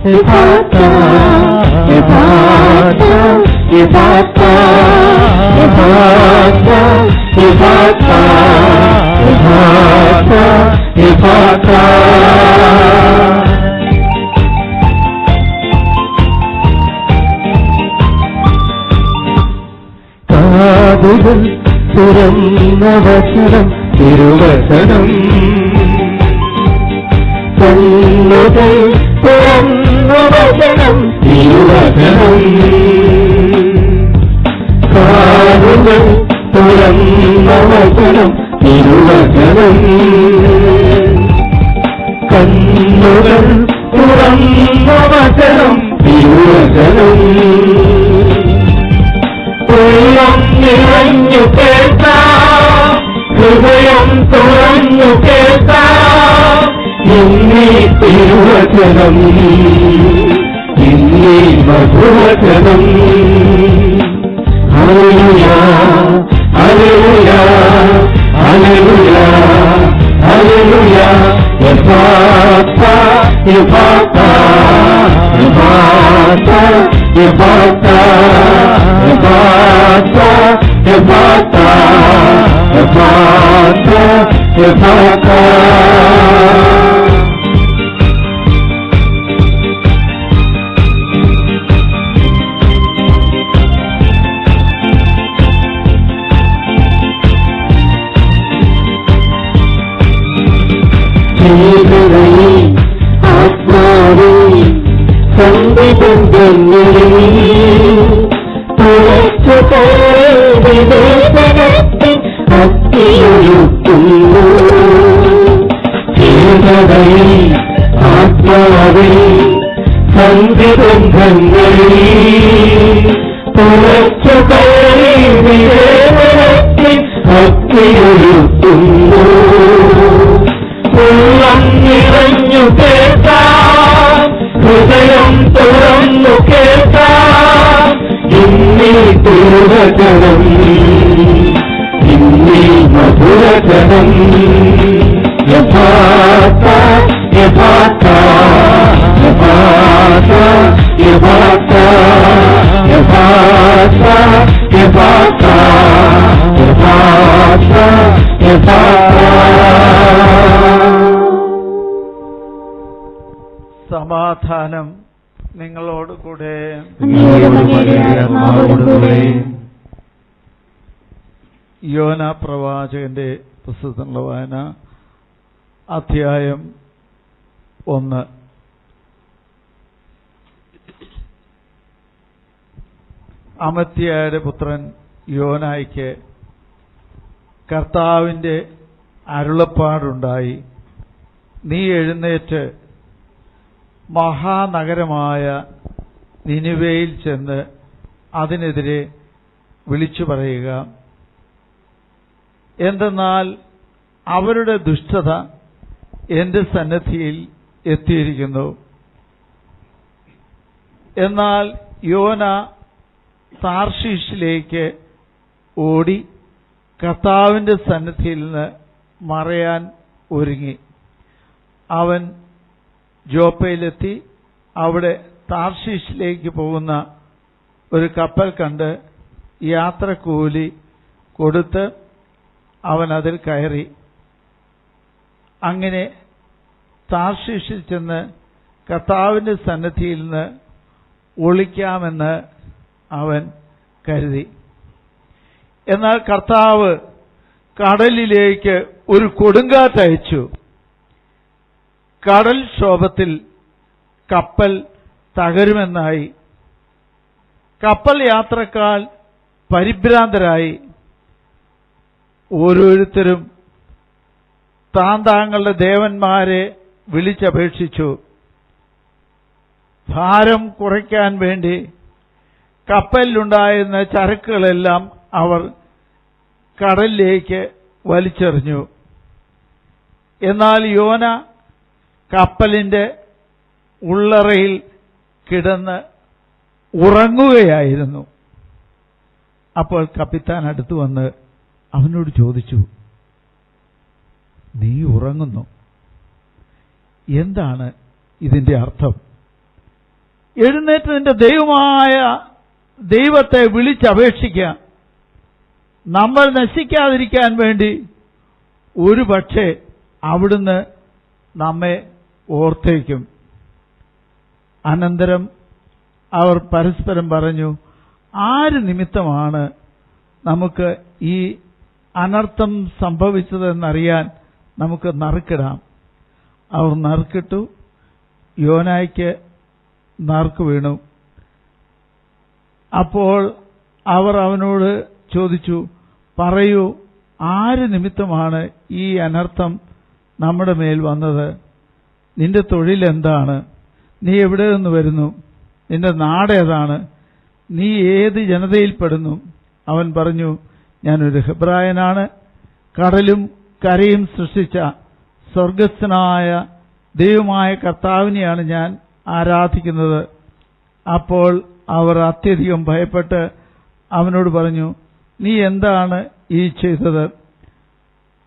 Ephata, Ephata, Ephata, Ephata, Ephata, Ephata, Ephata. കാതുകൾ തുറന്ന വചനം തിരുവചനം, കണ്ണുകൾ തുറന്ന വചനം തിരുവചനം, കാതുകൾ തുറന്ന വചനം തിരുവചനം, കണ്ണുകൾ തുറന്ന വചനം തിരുവചനം. ഉള്ളം നിറഞ്ഞു കേൾക്കാം, ഹൃദയം തുറന്നു കേൾക്കാം, ഇന്നീ തിരുവചനം, ഇന്നീ മധുവചനം. ഹല്ലേലൂയ, ഹല്ലേലൂയ, ഹല്ലേലൂയ, ഹല്ലേലൂയ. എഫാത്ത, എഫാത്ത, എഫാത്ത, എഫാത്ത, എഫാത്ത, എഫാത്ത, എഫാത്ത, എഫാത്ത. ആത്മാവേ സംവിധങ്ങളിൽ തുറച്ചു വിവേചനത്തിൽ ഭക്തിയൊഴുക്കുന്നു. ആത്മാവേ സംവിധങ്ങളിൽ തുറച്ചു വിവേചനത്തിൽ ഭക്തിയൊഴുക്കുന്നു. ഉള്ളം നിറഞ്ഞു കേൾക്കാം, ഹൃദയം തുറന്നു കേൾക്കാം, ഇന്നീ തിരുവചനം, ഇന്നീ മധുരചനം. യഥാർത്ഥ, യഥാർത്ഥ, യഥാർത്ഥ, യഥാർത്ഥ, യഥാർത്ഥ, യഥാർത്ഥ, യഥാർത്ഥ, യഥാർത്ഥ. സമാധാനം നിങ്ങളോടുകൂടെ. യോന പ്രവാചകന്റെ പുസ്തകത്തിലുള്ള വായന, അധ്യായം 1. അമത്യായുടെ പുത്രൻ യോനായ്ക്ക് കർത്താവിന്റെ അരുളപ്പാടുണ്ടായി. നീ എഴുന്നേറ്റ് മഹാനഗരമായ നിനിവേയിൽ ചെന്ന് അതിനെതിരെ വിളിച്ചു പറയുക. എന്തെന്നാൽ അവരുടെ ദുഷ്ടത എന്റെ സന്നിധിയിൽ എത്തിയിരിക്കുന്നു. എന്നാൽ യോന താർഷീഷിലേക്ക് ഓടി കർത്താവിന്റെ സന്നിധിയിൽ നിന്ന് മറയാൻ ഒരുങ്ങി. അവൻ ജോപ്പയിലെത്തി അവിടെ താർഷീഷിലേക്ക് പോകുന്ന ഒരു കപ്പൽ കണ്ട് യാത്രക്കൂലി കൊടുത്ത് അവൻ അതിൽ കയറി. അങ്ങനെ താർഷീഷിൽ ചെന്ന് കർത്താവിന്റെ സന്നിധിയിൽ നിന്ന് ഒളിക്കാമെന്ന് അവൻ കരുതി. എന്നാൽ കർത്താവ് കടലിലേക്ക് ഒരു കൊടുങ്കാറ്റയച്ചു. കടൽക്ഷോഭത്തിൽ കപ്പൽ തകരുമെന്നായി. കപ്പൽ യാത്രക്കാർ പരിഭ്രാന്തരായി. ഓരോരുത്തരും താങ്കളുടെ ദേവന്മാരെ വിളിച്ചപേക്ഷിച്ചു. ഭാരം കുറയ്ക്കാൻ വേണ്ടി കപ്പലിലുണ്ടായിരുന്ന ചരക്കുകളെല്ലാം അവർ കടലിലേക്ക് വലിച്ചെറിഞ്ഞു. എന്നാൽ യോന കപ്പലിന്റെ ഉള്ളറയിൽ കിടന്ന് ഉറങ്ങുകയായിരുന്നു. അപ്പോൾ കപ്പിത്താൻ അടുത്തു വന്ന് അവനോട് ചോദിച്ചു, നീ ഉറങ്ങുന്നു? എന്താണ് ഇതിന്റെ അർത്ഥം? എഴുന്നേറ്റ് നിന്റെ ദൈവമായ ദൈവത്തെ വിളിച്ചപേക്ഷിക്കുക. നമ്മൾ നശിക്കാതിരിക്കാൻ വേണ്ടി ഒരു പക്ഷേ അവിടുന്ന് നമ്മെ ഓർത്തേക്കും. അനന്തരം അവർ പരസ്പരം പറഞ്ഞു, ആര് നിമിത്തമാണ് നമുക്ക് ഈ അനർത്ഥം സംഭവിച്ചതെന്നറിയാൻ നമുക്ക് നറുക്കിടാം. അവർ നറുക്കിട്ടു. യോനായ്ക്ക് നറുക്ക് വീണു. അപ്പോൾ അവർ അവനോട് ചോദിച്ചു, പറയൂ, ആര് നിമിത്തമാണ് ഈ അനർത്ഥം നമ്മുടെ മേൽ വന്നത്? നിന്റെ തൊഴിൽ എന്താണ്? നീ എവിടെ നിന്ന് വരുന്നു? നിന്റെ നാടേതാണ്? നീ ഏത് ജനതയിൽപ്പെടുന്നു? അവൻ പറഞ്ഞു, ഞാനൊരു ഹെബ്രായനാണ്. കടലും കരയും സൃഷ്ടിച്ച സ്വർഗസ്ഥനായ ദൈവമായ കർത്താവിനെയാണ് ഞാൻ ആരാധിക്കുന്നത്. അപ്പോൾ അവർ അത്യധികം ഭയപ്പെട്ട് അവനോട് പറഞ്ഞു, നീ എന്താണ് ഈ ചെയ്തത്?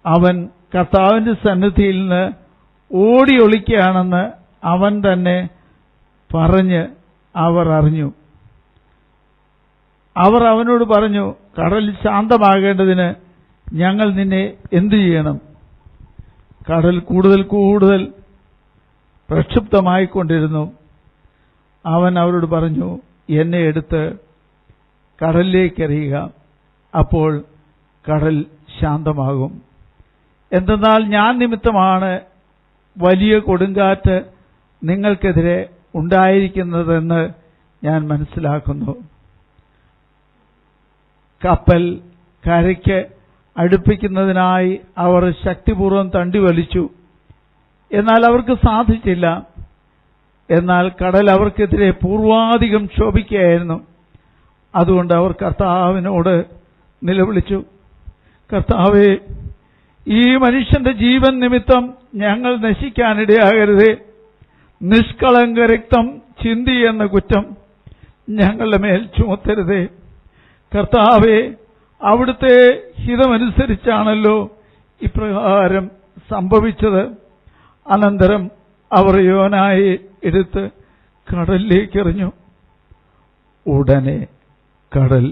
അവൻ കർത്താവിന്റെ സന്നിധിയിൽ നിന്ന് ഓടി ഒളിക്കുകയാണെന്ന് അവൻ തന്നെ പറഞ്ഞ് അവർ അറിഞ്ഞു. അവർ അവനോട് പറഞ്ഞു, കടൽ ശാന്തമാകേണ്ടതിന് ഞങ്ങൾ നിന്നെ എന്തു ചെയ്യണം? കടൽ കൂടുതൽ കൂടുതൽ പ്രക്ഷുബ്ധമായിക്കൊണ്ടിരുന്നു. അവൻ അവരോട് പറഞ്ഞു, എന്നെ എടുത്ത് കടലിലേക്കെറിയുക, അപ്പോൾ കടൽ ശാന്തമാകും. എന്തെന്നാൽ ഞാൻ നിമിത്തമാണ് വലിയ കൊടുങ്കാറ്റ് നിങ്ങൾക്കെതിരെ ഉണ്ടായിരിക്കുന്നതെന്ന് ഞാൻ മനസ്സിലാക്കുന്നു. കപ്പൽ കരയ്ക്ക് അടുപ്പിക്കുന്നതിനായി അവർ ശക്തിപൂർവ്വം തണ്ടി വലിച്ചു. എന്നാൽ അവർക്ക് സാധിച്ചില്ല. എന്നാൽ കടൽ അവർക്കെതിരെ പൂർവാധികം ക്ഷോഭിക്കുകയായിരുന്നു. അതുകൊണ്ട് അവർ കർത്താവിനോട് നിലവിളിച്ചു, കർത്താവേ, ഈ മനുഷ്യന്റെ ജീവൻ നിമിത്തം ഞങ്ങൾ നശിക്കാനിടയാകരുതേ. നിഷ്കളങ്ക രക്തം ചിന്തി എന്ന കുറ്റം ഞങ്ങളുടെ മേൽ ചുമത്തരുതേ. കർത്താവേ, അവിടുത്തെ ഹിതമനുസരിച്ചാണല്ലോ ഇപ്രകാരം സംഭവിച്ചത്. അനന്തരം അവർ യോനായെ എടുത്ത് കടലിലേക്കെറിഞ്ഞു. ഉടനെ കടൽ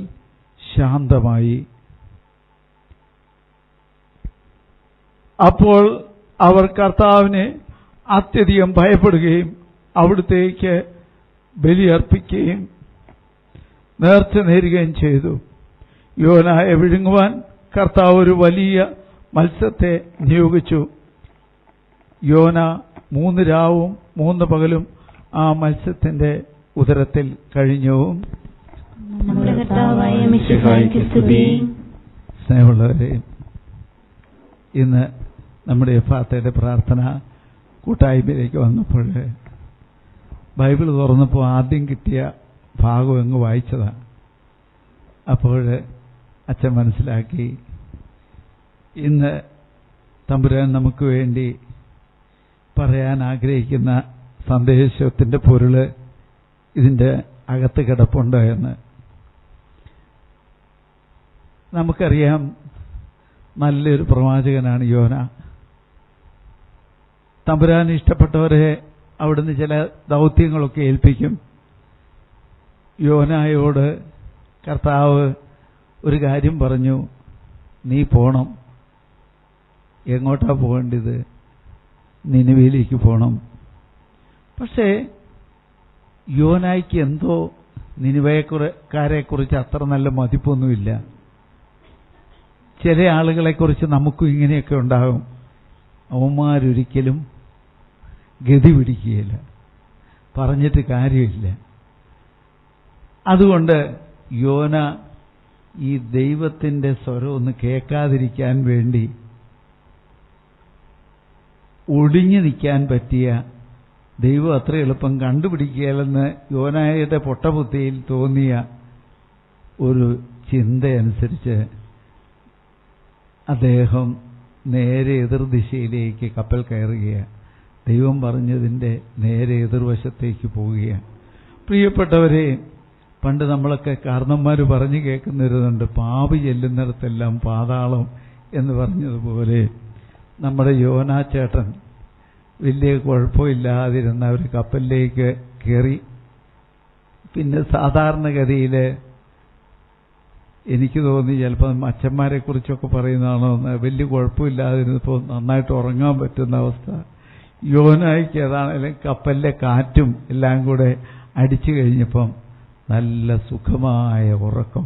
ശാന്തമായി. അപ്പോൾ അവർ കർത്താവിനെ അത്യധികം ഭയപ്പെടുകയും അവിടുത്തേക്ക് ബലിയർപ്പിക്കുകയും നേർച്ച നേരുകയും ചെയ്തു. യോനായെ വിഴുങ്ങുവാൻ കർത്താവ് ഒരു വലിയ മത്സ്യത്തെ നിയോഗിച്ചു. യോന 3 രാവും 3 പകലും ആ മത്സ്യത്തിന്റെ ഉദരത്തിൽ കഴിഞ്ഞു. സ്നേഹമുള്ളവരെ, ഇന്ന് നമ്മുടെ എഫാത്തയുടെ പ്രാർത്ഥന കൂട്ടായ്മയിലേക്ക് വന്നപ്പോൾ ബൈബിൾ തുറന്നപ്പോൾ ആദ്യം കിട്ടിയ ഭാഗം അങ്ങ് വായിച്ചതാണ്. അപ്പോൾ അച്ഛൻ മനസ്സിലാക്കി, ഇന്ന് തമ്പുരാൻ നമുക്ക് വേണ്ടി പറയാൻ ആഗ്രഹിക്കുന്ന സന്ദേശത്തിന്റെ പൊരുള് ഇതിന്റെ അകത്ത് കിടപ്പുണ്ട് എന്ന്. നമുക്കറിയാം, നല്ലൊരു പ്രവാചകനാണ് യോന. തമ്പുരാൻ ഇഷ്ടപ്പെട്ടവരെ അവിടുന്ന് ചില ദൗത്യങ്ങളൊക്കെ ഏൽപ്പിക്കും. യോനായോട് കർത്താവ് ഒരു കാര്യം പറഞ്ഞു, നീ പോണം. എങ്ങോട്ടാ പോകേണ്ടത്? നിനിവയിലേക്ക് പോകണം. പക്ഷേ യോനായ്ക്ക് എന്തോ നിനിവേക്കാരെക്കുറിച്ച് അത്ര നല്ല മതിപ്പൊന്നുമില്ല. ചില ആളുകളെക്കുറിച്ച് നമുക്കും ഇങ്ങനെയൊക്കെ ഉണ്ടാകും. അവന്മാരൊരിക്കലും ഗതി പിടിക്കുകയില്ല, പറഞ്ഞിട്ട് കാര്യമില്ല. അതുകൊണ്ട് യോന ഈ ദൈവത്തിന്റെ സ്വരം ഒന്ന് കേൾക്കാതിരിക്കാൻ വേണ്ടി ഒടിഞ്ഞു നിൽക്കാൻ പറ്റിയ ദൈവം അത്ര എളുപ്പം കണ്ടുപിടിക്കുകയല്ലെന്ന് യോനായുടെ പൊട്ടബുദ്ധിയിൽ തോന്നിയ ഒരു ചിന്തയനുസരിച്ച് അദ്ദേഹം നേരെ എതിർദിശയിലേക്ക് കപ്പൽ കയറുകയാണ്. ദൈവം പറഞ്ഞതിൻ്റെ നേരെ എതിർവശത്തേക്ക് പോവുകയാണ്. പ്രിയപ്പെട്ടവരെ, പണ്ട് നമ്മളൊക്കെ കാരണന്മാർ പറഞ്ഞു കേൾക്കുന്നവരുന്നുണ്ട്, പാപി ചെല്ലുന്നിടത്തെല്ലാം പാതാളം എന്ന് പറഞ്ഞതുപോലെ നമ്മുടെ യോനാച്ചേട്ടൻ വലിയ കുഴപ്പമില്ലാതിരുന്ന ഒരു കപ്പലിലേക്ക് കയറി. പിന്നെ സാധാരണഗതിയിൽ എനിക്ക് തോന്നി ചിലപ്പോൾ അച്ഛന്മാരെ കുറിച്ചൊക്കെ പറയുന്നതാണോ, വലിയ കുഴപ്പമില്ലാതിരുന്നപ്പോൾ നന്നായിട്ട് ഉറങ്ങാൻ പറ്റുന്ന അവസ്ഥ. യോനായ്ക്ക് ഏതാണെങ്കിലും കപ്പലിലെ കാറ്റും എല്ലാം കൂടെ അടിച്ചു കഴിഞ്ഞപ്പം നല്ല സുഖമായ ഉറക്കം.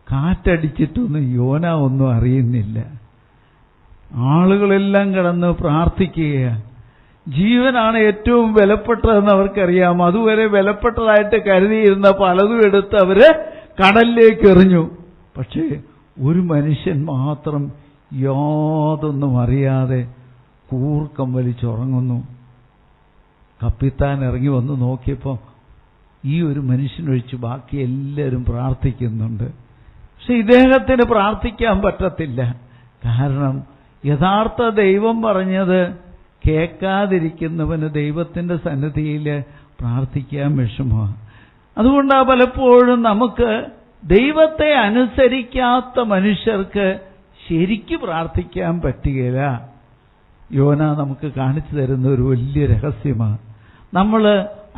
കാറ്റടിച്ചിട്ടൊന്നും യോന ഒന്നും അറിയുന്നില്ല. ആളുകളെല്ലാം കിടന്ന് പ്രാർത്ഥിക്കുകയാണ്. ജീവനാണ് ഏറ്റവും വിലപ്പെട്ടതെന്ന് അവർക്കറിയാം. അതുവരെ വിലപ്പെട്ടതായിട്ട് കരുതിയിരുന്ന പലതും എടുത്ത് അവര് കടലിലേക്ക് എറിഞ്ഞു. പക്ഷേ ഒരു മനുഷ്യൻ മാത്രം യാതൊന്നും അറിയാതെ കൂർക്കം വലിച്ചുറങ്ങുന്നു. കപ്പിത്താൻ ഇറങ്ങി വന്ന് നോക്കിയപ്പോൾ ഈ ഒരു മനുഷ്യനൊഴിച്ച് ബാക്കി എല്ലാവരും പ്രാർത്ഥിക്കുന്നുണ്ട്. പക്ഷെ ഇദ്ദേഹത്തിന് പ്രാർത്ഥിക്കാൻ പറ്റത്തില്ല. കാരണം യഥാർത്ഥ ദൈവം പറഞ്ഞത് കേൾക്കാതിരിക്കുന്നവന് ദൈവത്തിന്റെ സന്നിധിയിൽ പ്രാർത്ഥിക്കാൻ വിഷമമാണ്. അതുകൊണ്ടാണ് പലപ്പോഴും നമുക്ക് ദൈവത്തെ അനുസരിക്കാത്ത മനുഷ്യർക്ക് ശരിക്ക് പ്രാർത്ഥിക്കാൻ പറ്റുകയില്ല. യോന നമുക്ക് കാണിച്ചു തരുന്ന ഒരു വലിയ രഹസ്യമാണ്. നമ്മൾ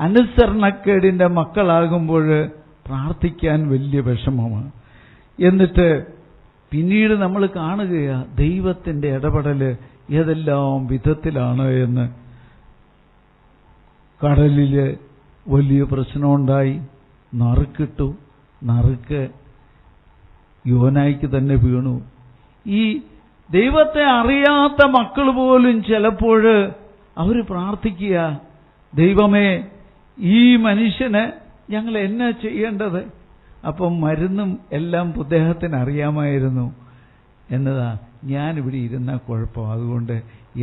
അനുസരണക്കേടിന്റെ മക്കളാകുമ്പോൾ പ്രാർത്ഥിക്കാൻ വലിയ വിഷമമാണ്. എന്നിട്ട് പിന്നീട് നമ്മൾ കാണുകയാണ് ദൈവത്തിന്റെ ഇടപെടൽ ഏതെല്ലാം വിധത്തിലാണ് എന്ന്. കടലിൽ വലിയ പ്രശ്നമുണ്ടായി, നറുക്കിട്ടു. നറുക്ക് യോനായ്ക്ക് തന്നെ വീണു. ഈ ദൈവത്തെ അറിയാത്ത മക്കൾ പോലും ചിലപ്പോൾ അവർ പ്രാർത്ഥിക്കുക, ദൈവമേ ഈ മനുഷ്യന് ഞങ്ങൾ എന്നാ ചെയ്യേണ്ടത്? അപ്പം മരുന്നും എല്ലാം അദ്ദേഹത്തിന് അറിയാമായിരുന്നു. എന്നതാ, ഞാനിവിടെ ഇരുന്ന കുഴപ്പം, അതുകൊണ്ട്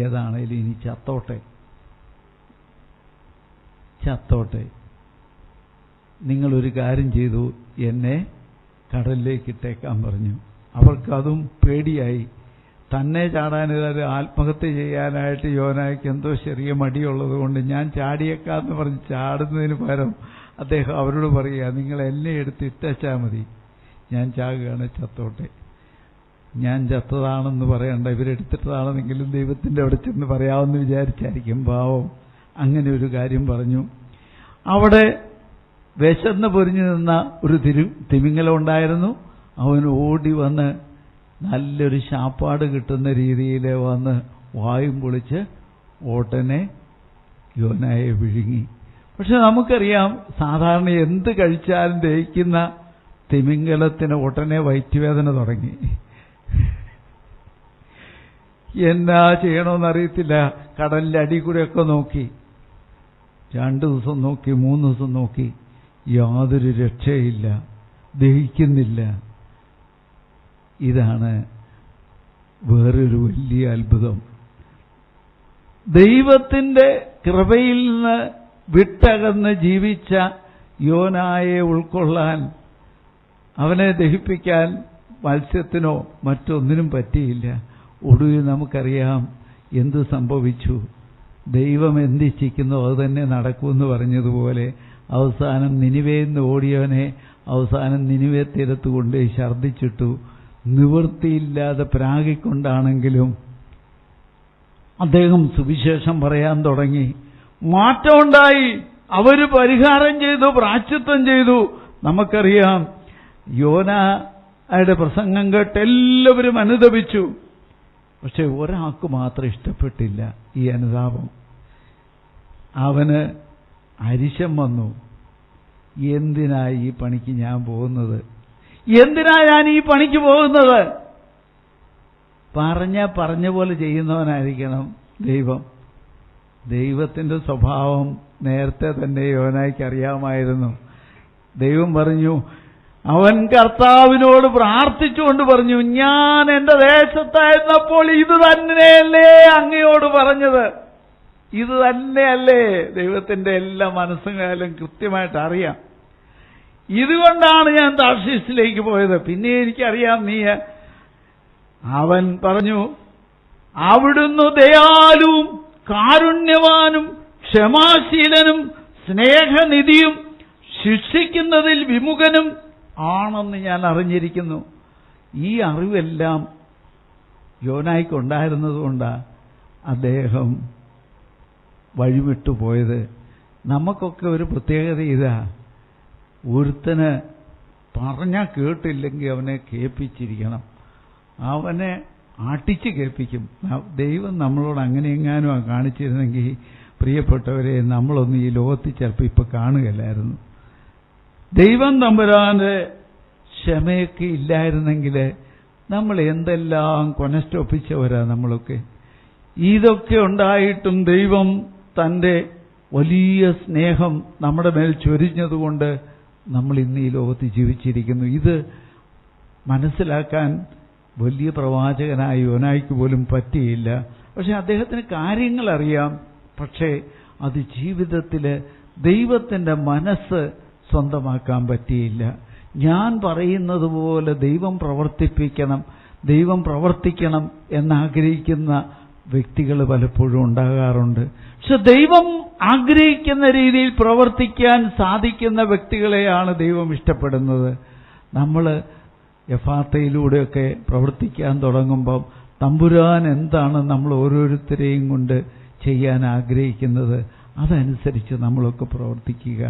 ഏതാണേലും ഇനി ചത്തോട്ടെ. നിങ്ങളൊരു കാര്യം ചെയ്തു, എന്നെ കടലിലേക്ക് ഇട്ടേക്കാൻ പറഞ്ഞു. അവർക്കതും പേടിയായി. തന്നെ ചാടാനൊരു ആത്മഹത്യ ചെയ്യാനായിട്ട് യോനായ്ക്ക് എന്തോ ചെറിയ മടിയുള്ളത് കൊണ്ട് ഞാൻ ചാടിയേക്കാന്ന് പറഞ്ഞ് ചാടുന്നതിന് പകരം അദ്ദേഹം അവരോട് പറയുക, നിങ്ങൾ എന്നെ എടുത്ത് ഇട്ടാൽ മതി, ഞാൻ ചാകുകയാണ്, ചത്തോട്ടെ. ഞാൻ ചത്തതാണെന്ന് പറയണ്ട, ഇവരെടുത്തിട്ടതാണെന്നെങ്കിലും ദൈവത്തിൻ്റെ അവിടെ ചെന്ന് പറയാമെന്ന് വിചാരിച്ചായിരിക്കും പാവം. അങ്ങനെ ഒരു കാര്യം പറഞ്ഞു. അവിടെ വിശന്ന് പൊരിഞ്ഞു നിന്ന ഒരു തിമിംഗലം ഉണ്ടായിരുന്നു. അവൻ ഓടി വന്ന് നല്ലൊരു ശാപ്പാട് കിട്ടുന്ന രീതിയിൽ വന്ന് വായും പൊളിച്ച് ഓട്ടനെ യോനായെ വിഴുങ്ങി. പക്ഷെ നമുക്കറിയാം, സാധാരണ എന്ത് കഴിച്ചാലും ദഹിക്കുന്ന തിമിംഗലത്തിന് ഉടനെ വയറ്റുവേദന തുടങ്ങി. എന്നാ ചെയ്യണമെന്നറിയത്തില്ല. കടലിന്റെ അടി കൂടെയൊക്കെ നോക്കി, 2 ദിവസം നോക്കി, 3 ദിവസം നോക്കി, യാതൊരു രക്ഷയില്ല, ദഹിക്കുന്നില്ല. ഇതാണ് വേറൊരു വലിയ അത്ഭുതം. ദൈവത്തിന്റെ കൃപയിൽ നിന്ന് വിട്ടകന്ന് ജീവിച്ച യോനായെ ഉൾക്കൊള്ളാൻ, അവനെ ദഹിപ്പിക്കാൻ മത്സ്യത്തിനോ മറ്റൊന്നിനും പറ്റിയില്ല. ഒടുവിൽ നമുക്കറിയാം എന്ത് സംഭവിച്ചു. ദൈവം എന്തിച്ഛിക്കുന്നോ അത് തന്നെ നടക്കുമെന്ന് പറഞ്ഞതുപോലെ അവസാനം നിനിവേന്ന് ഓടിയവനെ അവസാനം നിനിവേ തീരത്ത് കൊണ്ട് ഛർദ്ദിച്ചിട്ടു. നിവൃത്തിയില്ലാതെ പ്രാഗിക്കൊണ്ടാണെങ്കിലും അദ്ദേഹം സുവിശേഷം പറയാൻ തുടങ്ങി. മാറ്റമുണ്ടായി. അവര് പരിഹാരം ചെയ്തു, പ്രായശ്ചിത്തം ചെയ്തു. നമുക്കറിയാം, യോനയുടെ പ്രസംഗം കേട്ട് എല്ലാവരും അനുതപിച്ചു. പക്ഷെ ഒരാൾക്ക് മാത്രം ഇഷ്ടപ്പെട്ടില്ല ഈ അനുതാപം. അവന് അരിശം വന്നു. എന്തിനാ ഈ പണിക്ക് ഞാൻ പോകുന്നത്? എന്തിനാ ഞാൻ ഈ പണിക്ക് പോകുന്നത്? പറഞ്ഞ പോലെ ചെയ്യുന്നവനായിരിക്കണം ദൈവം. ദൈവത്തിന്റെ സ്വഭാവം നേരത്തെ തന്നെ യോനായ്ക്ക് അറിയാമായിരുന്നു. ദൈവം പറഞ്ഞു, അവൻ കർത്താവിനോട് പ്രാർത്ഥിച്ചുകൊണ്ട് പറഞ്ഞു, ഞാൻ എന്റെ ദേശത്തായിരുന്നപ്പോൾ ഇത് തന്നെയല്ലേ അങ്ങയോട് പറഞ്ഞത്? ഇത് തന്നെയല്ലേ? ദൈവത്തിന്റെ എല്ലാ മനസ്സുകാലും കൃത്യമായിട്ട് അറിയാം. ഇതുകൊണ്ടാണ് ഞാൻ താർശീസിലേക്ക് പോയത്. പിന്നെ എനിക്കറിയാം നീ. അവൻ പറഞ്ഞു, അവിടുന്ന് ദയാലുവും കാരുണ്യവാനും ക്ഷമാശീലനും സ്നേഹനിധിയും ശിക്ഷിക്കുന്നതിൽ വിമുഖനും ആണെന്ന് ഞാൻ അറിഞ്ഞിരിക്കുന്നു. ഈ അറിവെല്ലാം യോനായ്ക്കുണ്ടായിരുന്നതുകൊണ്ടാണ് അദ്ദേഹം വഴിവിട്ടുപോയത്. നമുക്കൊക്കെ ഒരു പ്രത്യേകത ഇതാ, ഒരുത്തന് പറഞ്ഞാൽ കേട്ടില്ലെങ്കിൽ അവനെ കേൾപ്പിച്ചിരിക്കണം, അവനെ ആട്ടിച്ച് കേൾപ്പിക്കും. ദൈവം നമ്മളോട് അങ്ങനെയെങ്ങാനും കാണിച്ചിരുന്നെങ്കിൽ പ്രിയപ്പെട്ടവരെ നമ്മളൊന്നും ഈ ലോകത്തിൽ ചിലപ്പോൾ ഇപ്പം കാണുകയില്ലായിരുന്നു. ദൈവം തമ്പുരാന്റെ ക്ഷമയൊക്കെ ഇല്ലായിരുന്നെങ്കിൽ നമ്മൾ എന്തെല്ലാം കൊനസ്റ്റൊപ്പിച്ചവരാ നമ്മളൊക്കെ. ഇതൊക്കെ ഉണ്ടായിട്ടും ദൈവം തൻ്റെ വലിയ സ്നേഹം നമ്മുടെ മേൽ ചൊരിഞ്ഞതുകൊണ്ട് നമ്മൾ ഇന്ന് ഈ ലോകത്ത് ജീവിച്ചിരിക്കുന്നു. ഇത് മനസ്സിലാക്കാൻ വലിയ പ്രവാചകനായ യോനായ്ക്ക് പോലും പറ്റിയില്ല. പക്ഷെ അദ്ദേഹത്തിന് കാര്യങ്ങൾ അറിയാം. പക്ഷേ അത് ജീവിതത്തിൽ ദൈവത്തിൻ്റെ മനസ്സ് സ്വന്തമാക്കാൻ പറ്റിയില്ല. ഞാൻ പറയുന്നത് പോലെ ദൈവം പ്രവർത്തിക്കണം എന്നാഗ്രഹിക്കുന്ന വ്യക്തികൾ പലപ്പോഴും ഉണ്ടാകാറുണ്ട്. പക്ഷെ ദൈവം ആഗ്രഹിക്കുന്ന രീതിയിൽ പ്രവർത്തിക്കാൻ സാധിക്കുന്ന വ്യക്തികളെയാണ് ദൈവം ഇഷ്ടപ്പെടുന്നത്. നമ്മൾ എഫാത്തയിലൂടെയൊക്കെ പ്രവർത്തിക്കാൻ തുടങ്ങുമ്പോൾ തമ്പുരാൻ എന്താണ് നമ്മൾ ഓരോരുത്തരെയും കൊണ്ട് ചെയ്യാൻ ആഗ്രഹിക്കുന്നത് അതനുസരിച്ച് നമ്മളൊക്കെ പ്രവർത്തിക്കുക.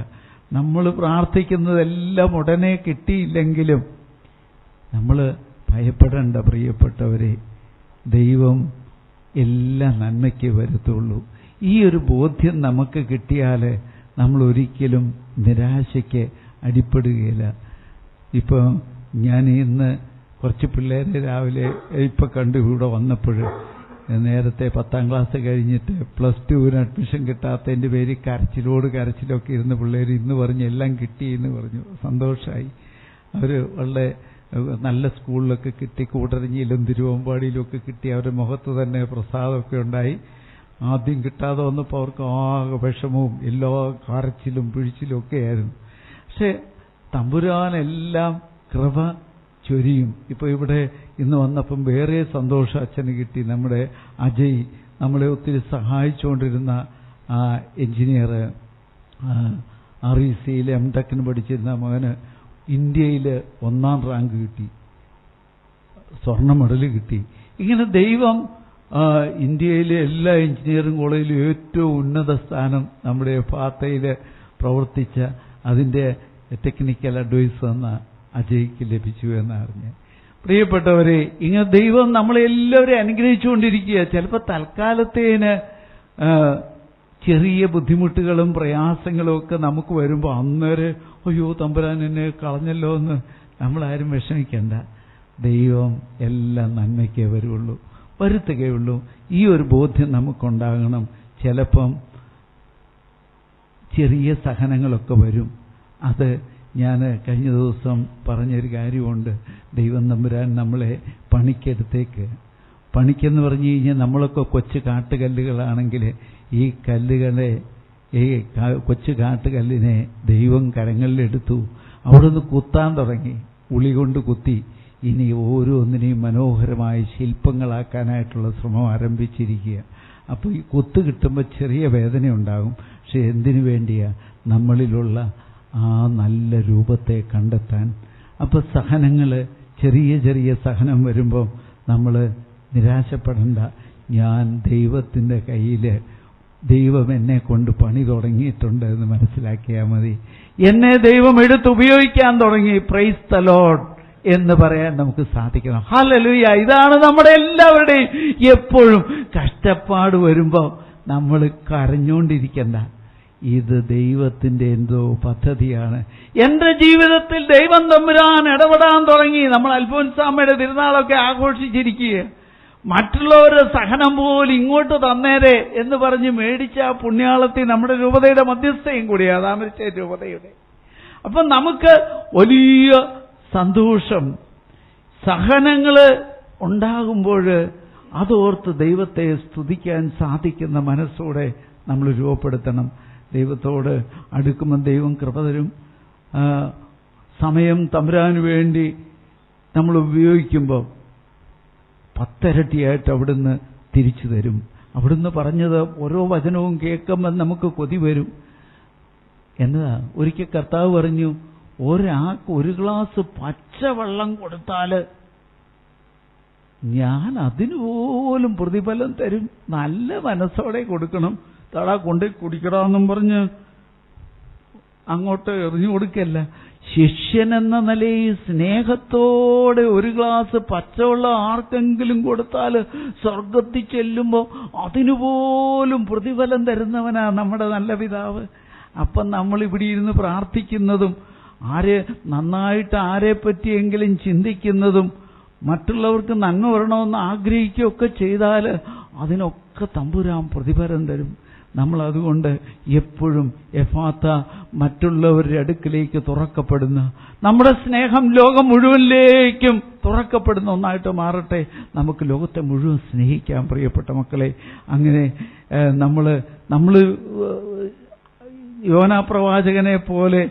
നമ്മൾ പ്രാർത്ഥിക്കുന്നതെല്ലാം ഉടനെ കിട്ടിയില്ലെങ്കിലും നമ്മൾ ഭയപ്പെടേണ്ട പ്രിയപ്പെട്ടവരെ. ദൈവം എല്ലാം നന്മയ്ക്ക് വരുത്തുള്ളൂ. ഈ ഒരു ബോധ്യം നമുക്ക് കിട്ടിയാൽ നമ്മൾ ഒരിക്കലും നിരാശയ്ക്ക് അടിപ്പെടുകയില്ല. ഇപ്പോൾ ഞാൻ ഇന്ന് കുറച്ച് പിള്ളേരെ രാവിലെ ഇപ്പം കണ്ടു ഇവിടെ വന്നപ്പോൾ, നേരത്തെ 10ാം ക്ലാസ് കഴിഞ്ഞിട്ട് +2 അഡ്മിഷൻ കിട്ടാത്തതിൻ്റെ പേര് കരച്ചിലൊക്കെ ഇരുന്ന പിള്ളേർ ഇന്ന് പറഞ്ഞു എല്ലാം കിട്ടിയെന്ന് പറഞ്ഞു. സന്തോഷമായി. അവർ വളരെ നല്ല സ്കൂളിലൊക്കെ കിട്ടി, കൂടരഞ്ഞിയിലും തിരുവമ്പാടിയിലും ഒക്കെ കിട്ടി. അവരുടെ മുഖത്ത് തന്നെ പ്രസാദമൊക്കെ ഉണ്ടായി. ആദ്യം കിട്ടാതെ വന്നപ്പോൾ അവർക്ക് ആകെ വിഷമവും എല്ലാ കരച്ചിലും പിഴിച്ചിലും ഒക്കെ ആയിരുന്നു. പക്ഷെ തമ്പുരാനെല്ലാം കൃപ ചൊരിയും. ഇപ്പോൾ ഇവിടെ ഇന്ന് വന്നപ്പം വേറെ സന്തോഷം അച്ഛന് കിട്ടി. നമ്മുടെ അജയ് നമ്മളെ ഒത്തിരി സഹായിച്ചുകൊണ്ടിരുന്ന എഞ്ചിനീയർ, RECയിൽ MTechന് പഠിച്ചിരുന്ന മകന് ഇന്ത്യയിൽ 1ാം റാങ്ക് കിട്ടി, സ്വർണ്ണ മെഡൽ കിട്ടി. ഇങ്ങനെ ദൈവം ഇന്ത്യയിലെ എല്ലാ എഞ്ചിനീയറിംഗ് കോളേജിലും ഏറ്റവും ഉന്നത സ്ഥാനം നമ്മുടെ ഫാത്തയിൽ പ്രവർത്തിച്ച അതിൻ്റെ ടെക്നിക്കൽ അഡ്വൈസ് എന്ന അജയ്ക്ക് ലഭിച്ചു എന്നറിഞ്ഞ്. പ്രിയപ്പെട്ടവരെ, ഇങ്ങനെ ദൈവം നമ്മളെല്ലാവരെയും അനുഗ്രഹിച്ചുകൊണ്ടിരിക്കുക. ചിലപ്പോൾ തൽക്കാലത്തേന് ചെറിയ ബുദ്ധിമുട്ടുകളും പ്രയാസങ്ങളും ഒക്കെ നമുക്ക് വരുമ്പോൾ അന്നേരം അയ്യോ തമ്പുരാൻ എന്നെ കളഞ്ഞല്ലോ എന്ന് നമ്മളാരും വിഷമിക്കണ്ട. ദൈവം എല്ലാം നന്മയ്ക്കേ വരുത്തുകയുള്ളൂ. ഈ ഒരു ബോധ്യം നമുക്കുണ്ടാകണം. ചിലപ്പം ചെറിയ സഹനങ്ങളൊക്കെ വരും. അത് ഞാൻ കഴിഞ്ഞ ദിവസം പറഞ്ഞൊരു കാര്യമുണ്ട്. ദൈവം തമ്പുരാൻ നമ്മളെ പണിക്കെന്ന് പറഞ്ഞു കഴിഞ്ഞാൽ നമ്മളൊക്കെ കൊച്ചു കാട്ടുകല്ലുകളാണെങ്കിൽ ഈ കൊച്ചു കാട്ടുകല്ലിനെ ദൈവം കരങ്ങളിലെടുത്തു, അവിടുന്ന് കുത്താൻ തുടങ്ങി, ഉളി കൊണ്ട് കുത്തി. ഇനി ഓരോന്നിനെയും മനോഹരമായ ശില്പങ്ങളാക്കാനായിട്ടുള്ള ശ്രമം ആരംഭിച്ചിരിക്കുക. അപ്പോൾ ഈ കുത്ത് കിട്ടുമ്പോൾ ചെറിയ വേദനയുണ്ടാകും. പക്ഷെ എന്തിനു വേണ്ടിയാ? നമ്മളിലുള്ള ആ നല്ല രൂപത്തെ കണ്ടെത്താൻ. അപ്പോൾ സഹനങ്ങൾ, ചെറിയ സഹനം വരുമ്പോൾ നമ്മൾ നിരാശപ്പെടേണ്ട. ഞാൻ ദൈവത്തിൻ്റെ കയ്യിൽ, ദൈവം എന്നെ കൊണ്ട് പണി തുടങ്ങിയിട്ടുണ്ട് എന്ന് മനസ്സിലാക്കിയാൽ മതി. എന്നെ ദൈവം ഉപയോഗിക്കാൻ തുടങ്ങി. പ്രൈസ് ദ ലോർഡ് എന്ന് പറയാൻ നമുക്ക് സാധിക്കണം. ഹല്ലേലൂയ. ഇതാണ് നമ്മുടെ എല്ലാവരുടെയും എപ്പോഴും കഷ്ടപ്പാട് വരുമ്പോൾ നമ്മൾ കരഞ്ഞുകൊണ്ടിരിക്കണ്ട. ഇത് ദൈവത്തിൻ്റെ എന്തോ പദ്ധതിയാണ്. എൻ്റെ ജീവിതത്തിൽ ദൈവം തമ്പുരാൻ ഇടപെടാൻ തുടങ്ങി. നമ്മൾ അൽഫോൻസാമ്മയുടെ തിരുനാളൊക്കെ ആഘോഷിച്ചിരിക്കുക. മറ്റുള്ളവരുടെ സഹനം പോലും ഇങ്ങോട്ട് തന്നേരെ എന്ന് പറഞ്ഞ് മേടിച്ച ആ പുണ്യാളത്തിൽ നമ്മുടെ രൂപതയുടെ മധ്യസ്ഥയും കൂടിയാണ്, താമരശ്ശേരി രൂപതയുടെ. അപ്പം നമുക്ക് വലിയ സന്തോഷം. സഹനങ്ങൾ ഉണ്ടാകുമ്പോൾ അതോർത്ത് ദൈവത്തെ സ്തുതിക്കാൻ സാധിക്കുന്ന മനസ്സോടെ നമ്മൾ രൂപപ്പെടുത്തണം. ദൈവത്തോട് അടുക്കുമ്പോൾ ദൈവം കൃപ തരും. സമയം തമ്പുരാന് വേണ്ടി നമ്മൾ ഉപയോഗിക്കുമ്പോൾ 10 ഇരട്ടിയായിട്ട് അവിടുന്ന് തിരിച്ചു തരും. അവിടുന്ന് പറഞ്ഞത് ഓരോ വചനവും കേൾക്കുമ്പോൾ നമുക്ക് കൊതി വരും. എന്നതാ ഒരിക്കൽ കർത്താവ് പറഞ്ഞു, ഒരാൾക്ക് 1 ഗ്ലാസ് പച്ചവെള്ളം കൊടുത്താൽ ഞാൻ അതിനുപോലും പ്രതിഫലം തരും. നല്ല മനസ്സോടെ കൊടുക്കണം. തടാ കൊണ്ട് കുടിക്കണമെന്നും പറഞ്ഞ് അങ്ങോട്ട് എറിഞ്ഞു കൊടുക്കല്ല. ശിഷ്യൻ എന്ന നിലയിൽ സ്നേഹത്തോടെ ഒരു ഗ്ലാസ് പച്ചവെള്ളം ആർക്കെങ്കിലും കൊടുത്താൽ സ്വർഗത്തിൽ ചെല്ലുമ്പോൾ അതിനുപോലും പ്രതിഫലം തരുന്നവനാ നമ്മുടെ നല്ല പിതാവ്. അപ്പം നമ്മളിവിടെ ഇരുന്ന് പ്രാർത്ഥിക്കുന്നതും നന്നായിട്ട് ആരെ പറ്റിയെങ്കിലും ചിന്തിക്കുന്നതും മറ്റുള്ളവർക്ക് നന്മ വരണമെന്ന് ആഗ്രഹിക്കുകയൊക്കെ ചെയ്താൽ അതിനൊക്കെ തമ്പുരാൻ പ്രതിഫലം തരും. നമ്മളതുകൊണ്ട് എപ്പോഴും എഫാത്ത, മറ്റുള്ളവരുടെ അടുക്കിലേക്ക് തുറക്കപ്പെടുന്ന, നമ്മുടെ സ്നേഹം ലോകം മുഴുവനിലേക്കും തുറക്കപ്പെടുന്ന ഒന്നായിട്ട് മാറട്ടെ. നമുക്ക് ലോകത്തെ മുഴുവൻ സ്നേഹിക്കാം പ്രിയപ്പെട്ട മക്കളെ. അങ്ങനെ നമ്മൾ യോനാ പ്രവാചകനെ പോലെ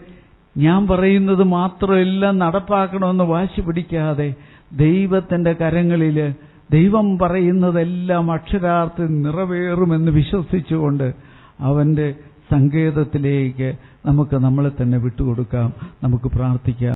ഞാൻ പറയുന്നത് മാത്രമെല്ലാം നടപ്പാക്കണമെന്ന് വാശി പിടിക്കാതെ ദൈവത്തിൻ്റെ കരങ്ങളിൽ ദൈവം പറയുന്നതെല്ലാം അക്ഷരാർത്ഥത്തിൽ നിറവേറുമെന്ന് വിശ്വസിച്ചുകൊണ്ട് അവൻ്റെ സങ്കേതത്തിലേക്ക് നമുക്ക് നമ്മളെ തന്നെ വിട്ടുകൊടുക്കാം. നമുക്ക് പ്രാർത്ഥിക്കാം.